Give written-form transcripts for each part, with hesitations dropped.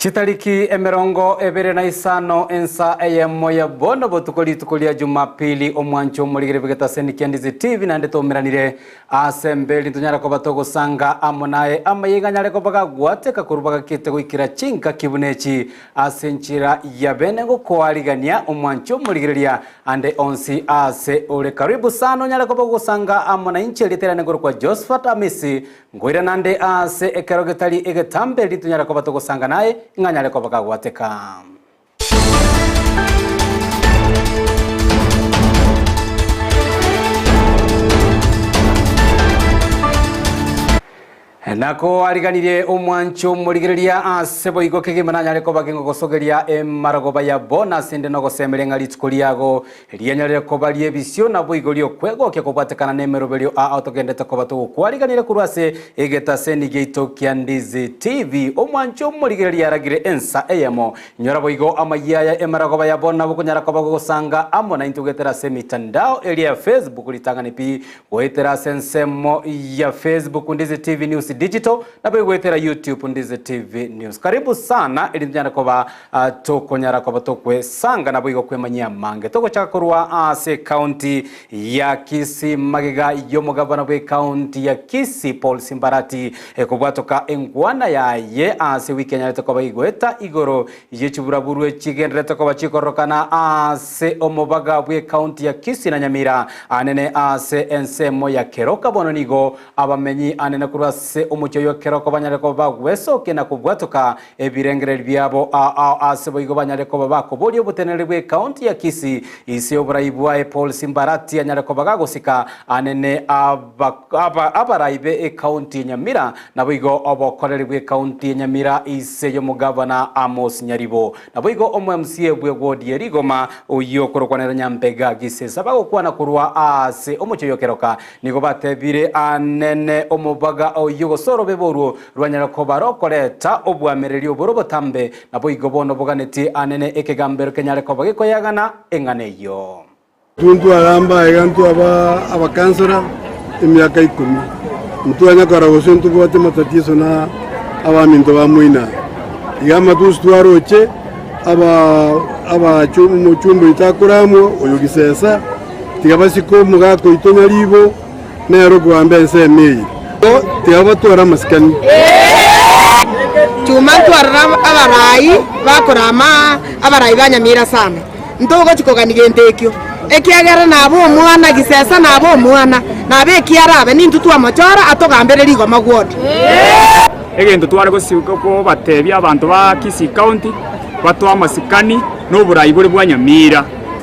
Chitariki emerongo ebere na isano Ensa Eyemo ya bono botukolia Jumapili omwancho muligire bigeta seniki Ndizi TV na ndeto miranire asembeli tunyara ko batogo sanga amonaye Amayia nyare ko baga gwateka kurubaga kite gwikira chinka kibunechi asenchira ya benengo ko aligania omwancho muligireria ande onsi ase ole karibu sano nyare ko bago sanga amona inche literane ngoro kwa Josephat Amisi ngoira nande ase ekerogetali egetambe litunyara ko batogo sanga naye nganyale ko bakagwateka. Nako ariganire omwancho muligireria asebo igo kegimana nyale ko bagengo gosogeria emaragoba ya bona sinde no gosemerenga litskoliago lianyale ko balie bisio na boigolio kwego ke ko batekana nemerobelio a autogendete ko batu kwariganire kurwase egeta seni geito kya Ndizi TV omwancho muligireria aragire Ensa Eyemo nyora boigo Amayia ya emaragoba ya bona bukunyara ko bagosanga amona intugetera semitandao elia Facebook litangani pi goetera sensemo ya Facebook Ndizi TV News Digital na bwetera YouTube Ndizi TV News. Karibu sana ili njana koba toko nyara koba tokwe sanga na bwigo kwemanya mange. Toko chakakorwa ase county ya Kisii magiga yomugabana bwe county ya Kisii Paul Simbarati kubwatoka engwana ya ye ase weekend tokoba igweta igoro yechuburaburwe chigendere tokoba chikorokana ase omobaga bwe county ya Kisii na Nyamira anene ase ensemo ya keroka bononigo abamenyi anene kurase umucyo yokerako banyareko bagwesoke na kubwatoka ebirengere byabo asebo igo banyareko bakoboli obutenere bwe county ya Kisii isi oburayibwa Paul Simbarati anyareko bagagosika anene abaraibe county Nyamira nabo igo obokorere bwe county Nyamira ise yo mugabana Amos Nyaribo nabo igo omwe bwe godi erigoma uyo korokwanera Nyampega gisesa bagokwana kurwa ase umucyo yokeroka nigo batebire anene omubaga oyo soro beboru rwanyara ko barokoreta obwamereri oborobo tambe nabo igobono boganeti anene ekegambero kenyare ko bagiko yagana enganeyo tuntu aramba egantu abakansora emyaka 10 mtu anyakara gosuntu bote matatizo na abaminto bamuina igama tustuaroche aba chumbo itakuramo oyogisesa tigabasiko mugako itonya libo nero gwambe ensemeyi tiaba tuara maskani chuma tuara abarai bakorama abarai banyamira sana ntogo chikoganige ntekyo ekiagera nabo omwana gisesa nabo omwana nabe kiarabe nintu twa machora atogambere ligo magwodi egento tware gosiuka ko batebya abantu ba Kisii County batwa masikani no burai buri bwa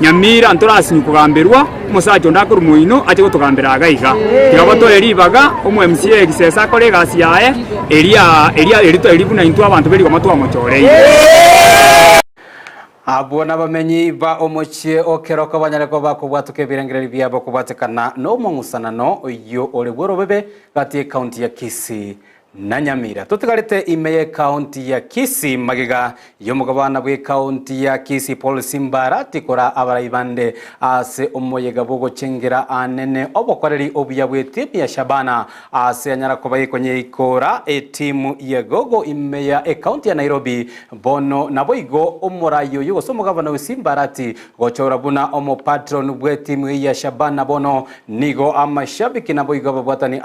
Nyamira ntorasi kugamberwa musacho ndakuru muino aje gutugambera agaiga tigabato eribaga omwe MCA gisesa kore gasi yae eria erito eribuna intu abantu beri gomatwa mochorei abona bamenyi ba omochie okeroka banyareko bakubwatuke birengere byabo kubatekana no mongusanano yo oleboro bebe gati county ya Kisii na Nyamira tutigarite imeye county ya Kisii magiga yomugabana bwe county ya Kisii Paul Simbarati kora abarayibande ase omoyega bogo chengera anene obokoreri obuya bwe timu ya Shabana ase anyara kobaye konye ikora timu ya gogo imeya county ya Nairobi bono naboigo omorayo yugo somugabana we Simbarati gochora buna omo patron bwe timu ya Shabana bono nigo amashabiki naboigo babwatani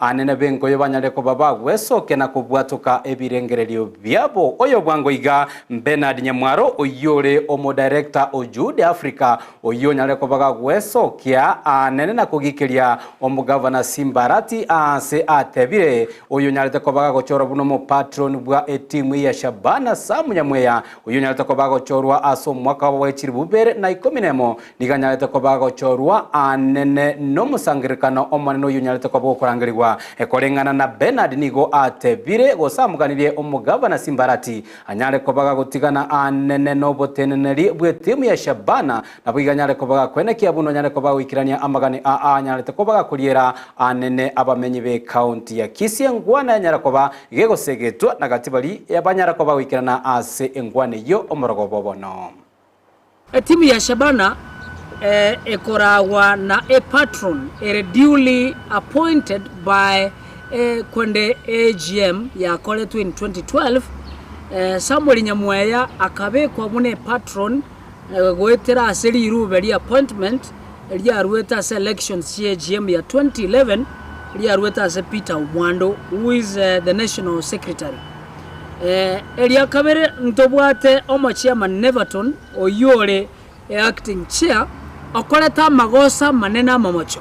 anene bengo yobanyare ko bagwesoke na kubwatuka ebirengerelio byabo oyo bwango iga Bernard Nyamwaro oyore omo director ojude Africa oyo nyale ko bagwesokia anene na kugikeria omugavana Simbarati ase atebire oyo nyale ko bagagochora buno mo patron bwa timu ya Shabana Samu Nyamweya oyo nyale ko bagagochorwa aso mwaka wa chiribubere na 10 niganyale ko bagagochorwa anene no musangirikano omaneno oyo nyale ko bagokorangirwa ekolengana na Bernard nigo atebire gosamuganire omugabana Simbarati anyale ko baga gutigana anene no boteneneri bwe timu ya Shabana nabwiganyale ko baga kwenekia buno nyale ko baga wikirania amagani anyale ko baga kuliera anene abamenyi be county ya Kisii engwana nyara ko ba gego segetwa na gatibali yabanyara ko baga wikirana ase engwane yo omorogo bobono timu ya Shabana ekorawa na a patron duly appointed by kwende AGM ya koletu in 2012 Samuel Nyamweya akabekwa mune patron gwetera aseri irube ria appointment ria arweta selection CGM ya 2011 ria arweta ase Peter Umwando, who is the national secretary. Eria kabere ntobwate omo chairman Neverton oyore acting chair okoleta magosa manena mamocho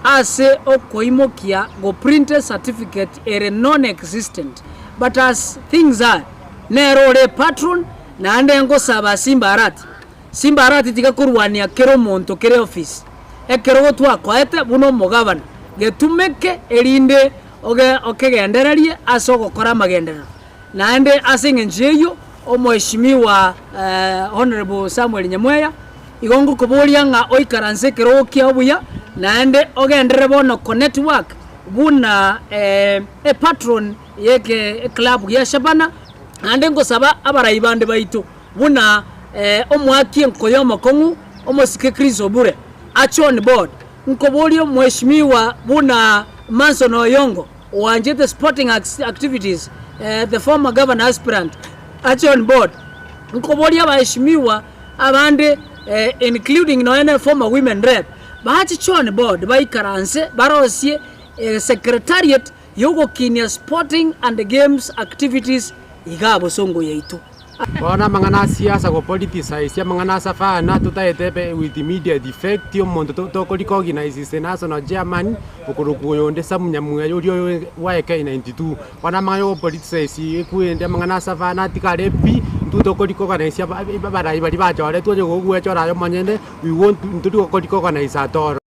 ase okoimokia go printed certificate ere non-existent, but as things are nerore patron na ande ngo saba Simba arati tikakurwania kero monto kere office ekero gotwa kwaete buno mogabana getumeke erinde okegendererie aso gukora magenderero na ande asengenjeyo omweshimiwa honorable Samuel Nyamweya igongo kuboria nga oikaranse kero kia obuya na ande ogendere bono network buna patron yeke club ya Shabana ande ngosaba abarayibande baitu buna omwaki nkoyomo kongu omosike Kristo bure achon board nkoborio mheshimiwa buna Manson Oyongo wanjete sporting activities the former governor aspirant achon board nkoborio baheshimiwa abande including no former women rep bachi chon board baikaranse barosie secretariat yogo kinia sporting and games activities igabo songo yaitu Bona mangana siasa go politicize mangana safana tutaetebe with immediate effect yo mondo to organize national German ukurukuyo Samuel Nyamweya yo waeke 92 bona manyo politicize kuende mangana safana tikarepi to organize barai bari bajore to go gwechora yo manyende we want to organize atoro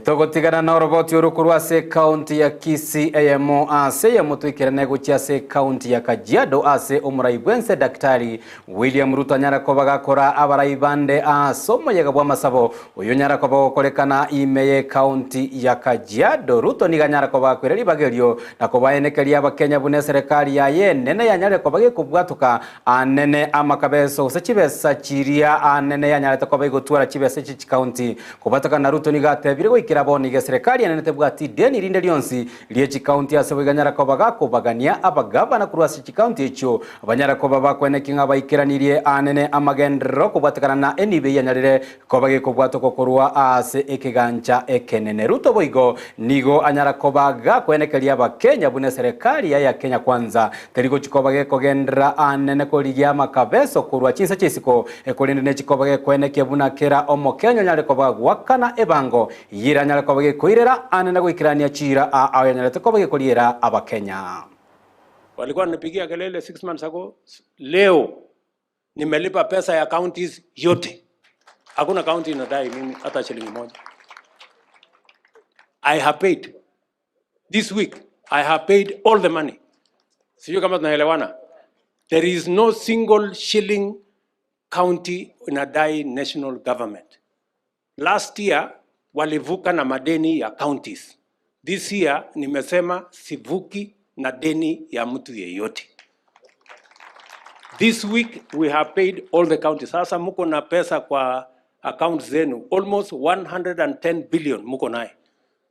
togotigana na roboti urukuru ase county ya Kisii Eyemo ase ya mutwikirane gucia ase county ya Kajiado ase omuraibwense daktari William Ruto nyarakoba gakora abaraibande asomo yagabwa masabo uyo nyarakoba gokorekana imeye county ya Kajiado Ruto niga nyarakoba kwireri bagerio nakobaenekeria abakenya bune serikali ya yenene yanyarekoba gekubwatuka anene amakabeso secibesa chiria anene yanyarekoba igotwara chibesa chichi county kubatuka na Ruto niga tebire ikira boni ge serikali yanete bwati deni rinde lionsi liechi county ase biganyara ko bagako bagania abagabana kurwasi chi county echo abanyara ko babakwe kinga baikiranirie anene amagendro ko batakana na enibe yanyarire ko bage ko bwato ko kurwa ase ekigancha ekenene Ruto boigo nigo anyara ko baga kwenekeria abakenya bune serikali ya Kenya kwanza teriko chikobage ko gendra anene ko ligia makabeso kurwa chisa chisiko ekolinde ne chikobage kwenekia buna kera omo Kenya nyare ko bagwakana ebango yiranyara ko bage koirera anene goikirania chira a yanyarete ko bage koliera abakenya. Walikuwa nipigia kelele 6 months ago, leo nimelipa pesa ya counties yote. Hakuna county inadai mimi hata shilingi moja. I have paid. This week I have paid all the money. Sio kama tunaelewana. There is no single shilling county inadai national government. Last year walivuka na madeni ya counties. This year nimesema sivuki na deni ya mtu yeyote. This week we have paid all the counties. Sasa muko na pesa kwa accounts zenu almost 110 billion muko naye.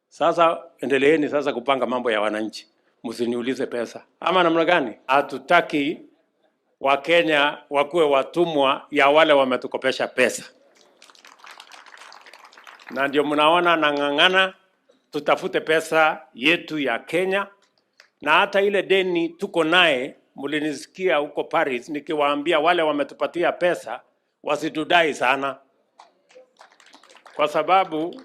Sasa endeleeni sasa kupanga mambo ya wananchi. Msiniulize pesa. Ama namna gani? Hatutaki Wakenya wakuwe watumwa ya wale wametukopesha pesa. Na ndio mnaona nang'ang'ana tutafute pesa yetu ya Kenya, na hata ile deni tuko naye. Mlinisikia huko Paris nikiwaambia wale wametupatia pesa wasitudai sana, kwa sababu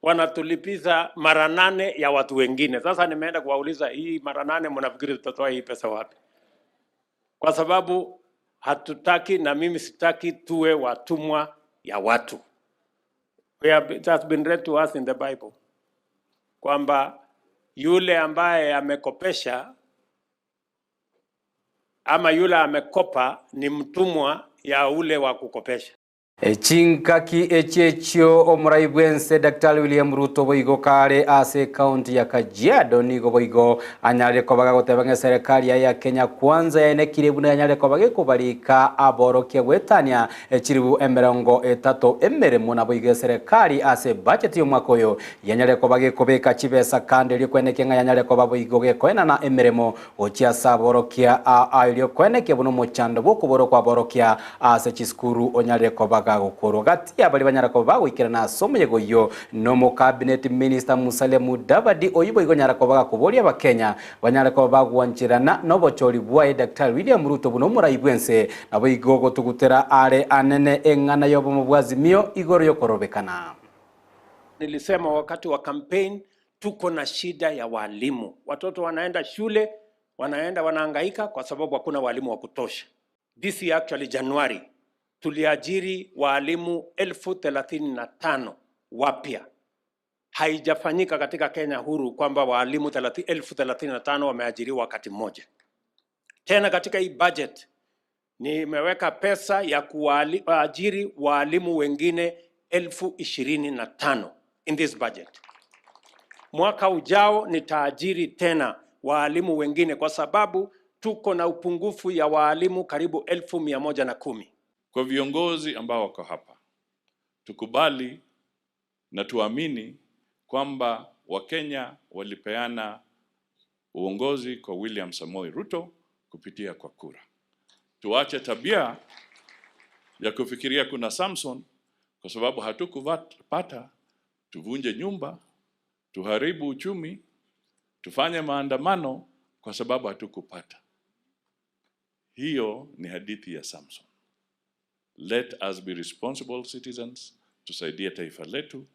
wanatulipiza mara 8 ya watu wengine. Sasa nimeenda kuwauliza, hii mara 8 mnafikiri tutatoa hii pesa wapi? Kwa sababu hatutaki, na mimi sitaki tuwe watumwa ya watu. It has been read to us in the Bible kwamba yule ambaye amekopesha ama yule amekopa ni mtumwa ya ule wa kukopesha. Chinkaki echechio omuraibu Ensa Dr. William Ruto boigo kare ase county ya Kajiado nigo boigo anyare kobaga gotebanga serikali ya Kenya kwanza yanekire buna anyare kobage kubarika aborokia gwetania chiribu emerongo etatu emeremo na boigo serikali ase budget yo mwaka oyo yanyare kobage kobeka chibesa kandi rio kwenekenga yanyare koba boigo gekwena na emeremo ochia saborokia ailio kweneke buno mochando bokuboro kwa borokia ase chiskuru onyare kobaga gukoro gati abali banyara koba gwikira na somo yegoyo no mo cabinet minister Musalia Mudavadi oyibo igonyara kobaga kuboria abakenya banyara koba gwanchirana no bochori bwa Dr. William Ruto buno muraibu Ensa nabo igogo tugutera are anene engana yobo mubwazimio igoro yokorobekana. Nilisema wakati wa campaign tuko na shida ya walimu. Watoto wanaenda shule, wanahangaika kwa sababu hakuna walimu wa kutosha. This year actually January tuliajiri walimu 35,000 wapya. Haijafanyika katika Kenya huru kwamba walimu 35,000 wameajiriwa wakati mmoja. Tena katika hii budget nimeweka pesa ya kuajiri walimu wengine 25,000 in this budget. Mwaka ujao nitaajiri tena walimu wengine kwa sababu tuko na upungufu ya walimu karibu 1,110. Kwa viongozi ambao wako hapa, tukubali na tuamini kwamba Wakenya walipeana uongozi kwa William Samoei Ruto kupitia kwa kura. Tuache tabia ya kufikiria kuna Samson kwa sababu hatukupata, tuvunje nyumba, tuharibu uchumi, tufanye maandamano kwa sababu hatukupata. Hiyo ni hadithi ya Samson. Let us be responsible citizens, tusaidie taifa letu.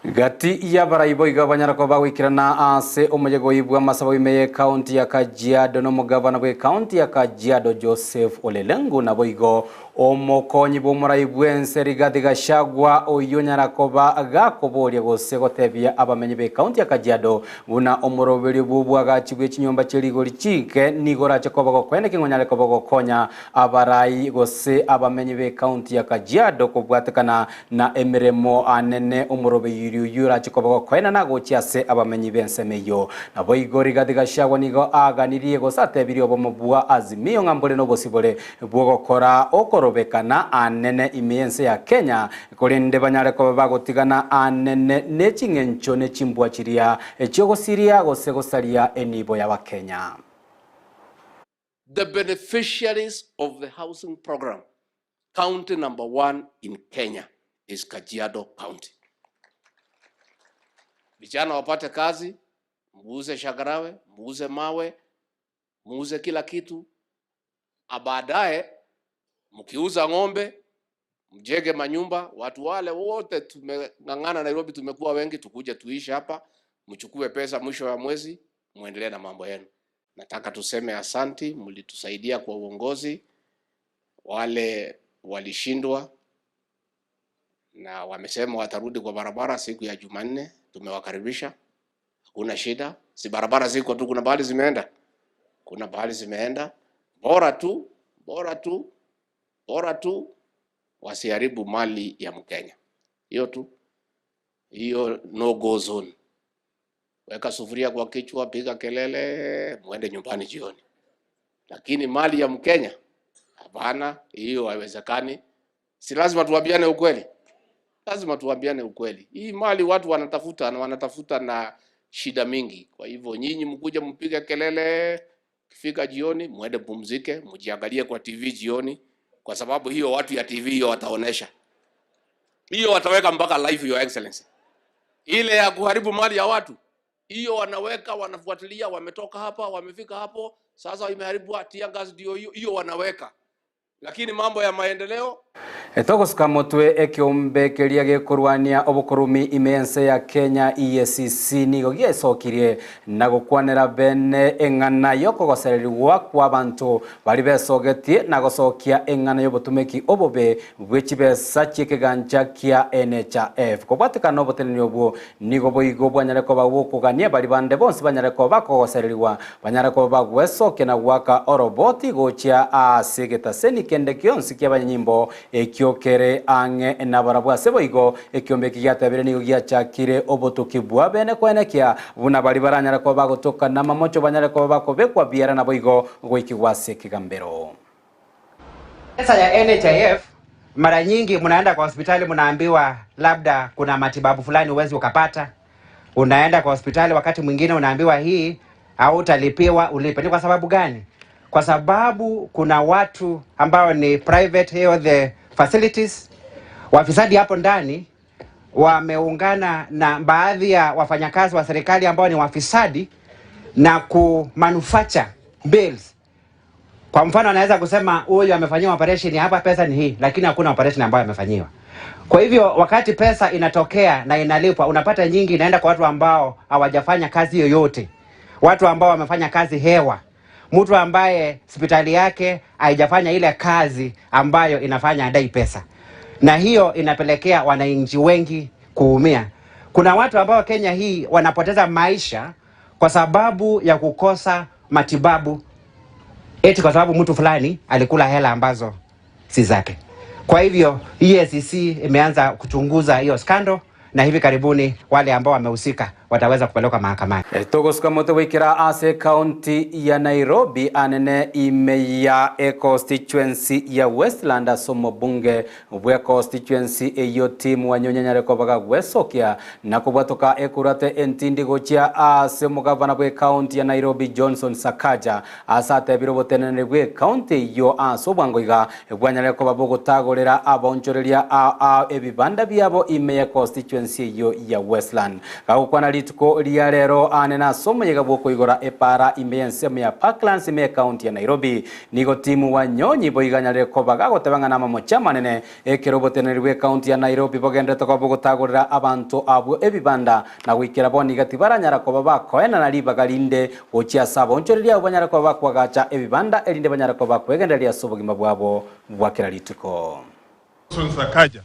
Gati ya baraibo igabanyara ko bagwikirana ase omujego yibwa masabo imeye county ya Kajiado no mugabana bwe county ya Kajiado Joseph Olelengu na boigo omokonyi bo muraibu Ensa Rigathi Gachagua oyonyara koba gakoboria gose gotebia abamenyi be county ya Kajiado buna omuroberi bubwa gachibwe chinyomba chirigo lichike nigora chakoba ko kwene kingonyale koba ko konya abarai gose abamenyi be county ya Kajiado kubwatekana na emeremo anene omuroberi yura chikoba kwena na gochiase abamenyi bense meyo na boigo Rigathi Gachagua nigo aganirie gosatebiri obomubwa azimio ngambole no bosibole bwogokora okorobekana anene imiense ya Kenya kolinde banyare ko bagotigana anene nechingencho nechimbwa chiria echogosiria gosegosaria enibo ya Kenya. The beneficiaries of the housing program, county number 1 in Kenya is Kajiado County. Vijana wapate kazi, muuze shagarawe, muuze mawe, muuze kila kitu. Baadaye mkiuza ng'ombe, mjenge manyumba. Watu wale wote tumeng'ang'ana Nairobi, tumekuwa wengi, tukuje tuishi hapa, mchukue pesa mwisho wa mwezi, muendelee na mambo yenu. Nataka tuseme asanti, mlitusaidia kwa uongozi. Wale walishindwa na wamesema watarudi kwa barabara siku ya Jumanne, tumewakaribisha. Hakuna shida, si barabara ziko tu, kuna bahali zimeenda. Kuna bahali zimeenda. Bora tu wasiharibu mali ya Mkenya. Hiyo tu. Hiyo no go zone. Weka sufuria kwa kichwa, piga kelele, muende nyumbani jioni. Lakini mali ya Mkenya, hapana, hiyo haiwezekani. Si lazima tuambiane ukweli. Lazima tuambiane ukweli. Hii mali watu wanatafuta na shida mingi. Kwa hivyo nyinyi mkuje mpige kelele, kifika jioni muende pumzike, mjiangalie kwa TV jioni, kwa sababu hiyo watu ya TV hiyo wataonesha. Hiyo wataweka mpaka live, your excellency. Ile ya kuharibu mali ya watu, hiyo wanaweka, wanafuatilia, wametoka hapa, wamefika hapo, sasa imeharibu tia gas, ndio hiyo wanaweka. Lakini mambo ya maendeleo Etogosuka motwe ekiombe keria gekurwania obukurumi imense ya Kenya EACC nigo giesokirie na gukwanera bene eng'ana yokogosererwa kwa abantu bari besogetie na gosokia eng'ana yobutumeki obobe bwechibesa chikiganja kia NHIF kobwatekana oboteneni obwo nigo boigo bwanyareko bagukugania bari bande bonse banyareko bakogosererwa banyareko bagwesoke na gwaka oroboti gochia asigeta seni kende kionsi kia banyimbo ekiokere ange na barabwa sebo igo ekiombe kigatebere nigo giachakire obotoki bwa bene kwenekia buna bali baranyara ko bagotoka na mamocho banyara ko bakobekwa biara na boigo goikigwase kigambero. Pesa ya NHIF mara nyingi mnaenda kwa hospitali mnaambiwa labda kuna matibabu fulani uwezi ukapata. Unaenda kwa hospitali wakati mwingine unaambiwa hii au utalipiwa ulipe. Ni kwa sababu gani? Kwa sababu kuna watu ambao ni private health facilities, wafisadi hapo ndani wameungana na baadhi ya wafanyakazi wa serikali ambao ni wafisadi na kumanufacture bills. Kwa mfano anaweza kusema huyu amefanyiwa operation hapa, pesa ni hii, lakini hakuna operation ambayo amefanyiwa. Kwa hivyo wakati pesa inatokea na inalipwa, unapata nyingi inaenda kwa watu ambao hawajafanya kazi yoyote. Watu ambao wamefanya kazi hewa. Mtu ambaye hospitali yake haijafanya ile kazi ambayo inafanya adai pesa. Na hiyo inapelekea wananchi wengi kuumia. Kuna watu ambao Kenya hii wanapoteza maisha kwa sababu ya kukosa matibabu, eti kwa sababu mtu fulani alikula hela ambazo si zake. Kwa hivyo EACC imeanza kuchunguza hiyo skando na hivi karibuni wale ambao wamehusika wataweza kupelekwa mahakamani. Togosuka moto wikira ase county ya Nairobi anene Amayia constituency ya Westland asomo bunge bwe constituency eyo timu wanyonyanyare ko baga gwesokia na kubwatoka ekurate entindi gochia ase mugavana bwe county ya Nairobi Johnson Sakaja asate birobotenene bwe county yo aso bwangoiga bwanyare ko babogotagorera abonchoreria ebibanda byabo Amayia constituency yo ya Westland gakwana litiko lia rero anena somo yega bwoko igora epara Amayia ya Parklands Amayia county ya Nairobi nigo timu wanyonyi boiganyare ko baga gotebanga na mamocha manene ekerobotenerwe county ya Nairobi bogende to bogotagorera abantu abo ebibanda na wikira boni gatibaranyara ko baba koena na libagalinde ochia sabo onchoreria banyara ko bakwagacha ebibanda elinde banyara ko bakwegenderia sobogima bwabo bwakira litiko. Sakaja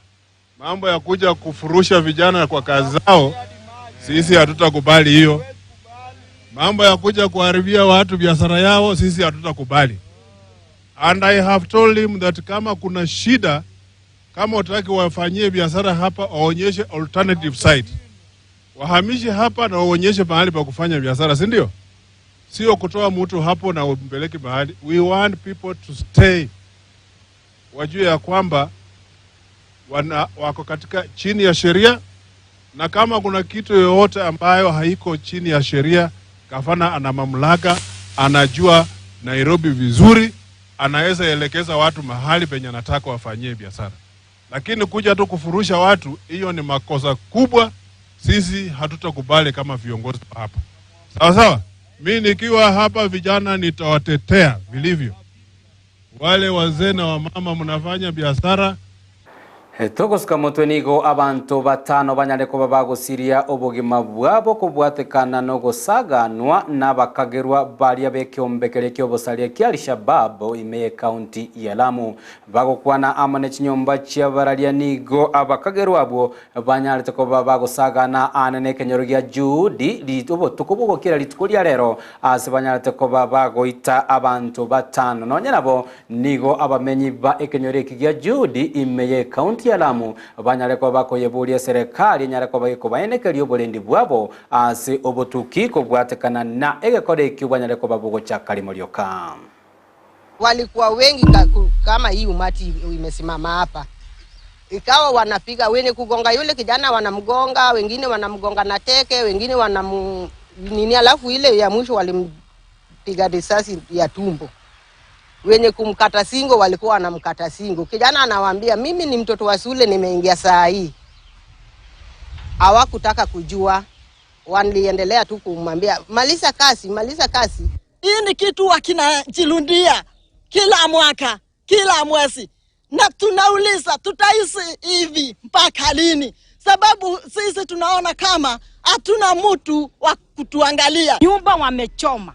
mambo ya kuja kufurusha vijana kwa kazi zao, sisi hatutakubali hiyo. Mambo ya kuja kuharibia watu biashara yao, sisi hatutakubali. And I have told him that kama kuna shida, kama utaki wafanyie biashara hapa, waonyeshe alternative site. Wahamishe hapa na waonyeshe mahali pa kufanya biashara, si ndio? Sio kutoa mtu hapo na umpeleke mahali. We want people to stay. Wajue ya kwamba wako katika chini ya sheria, na kama kuna kitu yoyote ambayo haiko chini ya sheria, gavana ana mamlaka, anajua Nairobi vizuri, anaweza elekeza watu mahali penye anataka wafanyie biashara. Lakini kuja tu kufurusha watu, hiyo ni makosa kubwa. Sisi hatutakubali kama viongozi hapa. Sawa sawa? Mimi nikiwa hapa vijana nitawatetea vilivyo. Wale wazee na wamama mnafanya biashara. Togosuka motwe nigo abantu batano banyare ko babagusiria obogima bwabo kubwatekana no gosaganwa n'abakagerwa bali abekyombekerere kyobosalia kya Al-Shabaab Amayia county ya Lamu bagokwana amane chinyomba kya baralia nigo abakagerwa abo banyare ko babagusagana anene kenyoro gya Judi litobo tukubugo kira litukulia rero ase banyare ko babagoita abantu batano nonye nabo nigo abamenyi ba ekenyoro kya Judi Amayia county ya Lamu banyare ko bakoyebulia serikali nyare ko bayiko baenekeri obolendi bwabo ase obotuki ko bwatekana na egekore kyubanyare ko babugo chakali molioka. Walikuwa wengi kama hii umati imesimama hapa. Ikawa wanapiga wenye kugonga yule kijana wanamgonga, wengine wanamgonga na teke, wengine nini, alafu ile ya mwisho walimpiga risasi ya tumbo. Wenye kumkata singo walikuwa wanamkata singo. Kijana anawaambia mimi ni mtoto wa shule nimeingia saa hii. Hawakutaka kujua. Waliendelea tu kumwambia maliza kasi, maliza kasi. Hii ni kitu wakinajilundia kila mwaka, kila mwezi. Na tunauliza tutaishi hivi mpaka lini? Sababu sisi tunaona kama hatuna mtu wa kutuangalia. Nyumba wamechoma.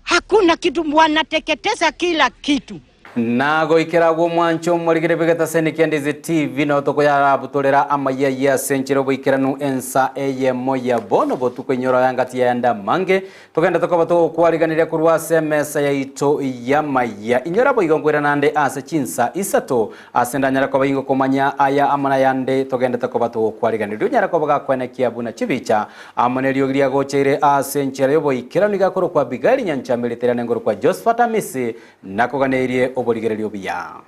Hakuna kitu, wanateketeza kila kitu. Nago ikiragwo mwancho murigire begeta seniki Ndizi TV no toko ya butolera Amayia ya senchero boikiranu Ensa Eyemo ya bono botuko inyoro yangati ya enda mange tokenda toko bato kwariganira kurwa SMS ya ito ya Amayia inyora boigongwera nande ase chinsa isato asenda nyara ko bayingo komanya aya amana yande tokenda toko bato kwariganira nyara ko baga kwene kiabuna chibicha amanelio gria gocheire ase nchero boikiranu gakoro kwa bigali nyancha militera ngoro kwa Josephat Amisi nakoganerie oboligererio biya.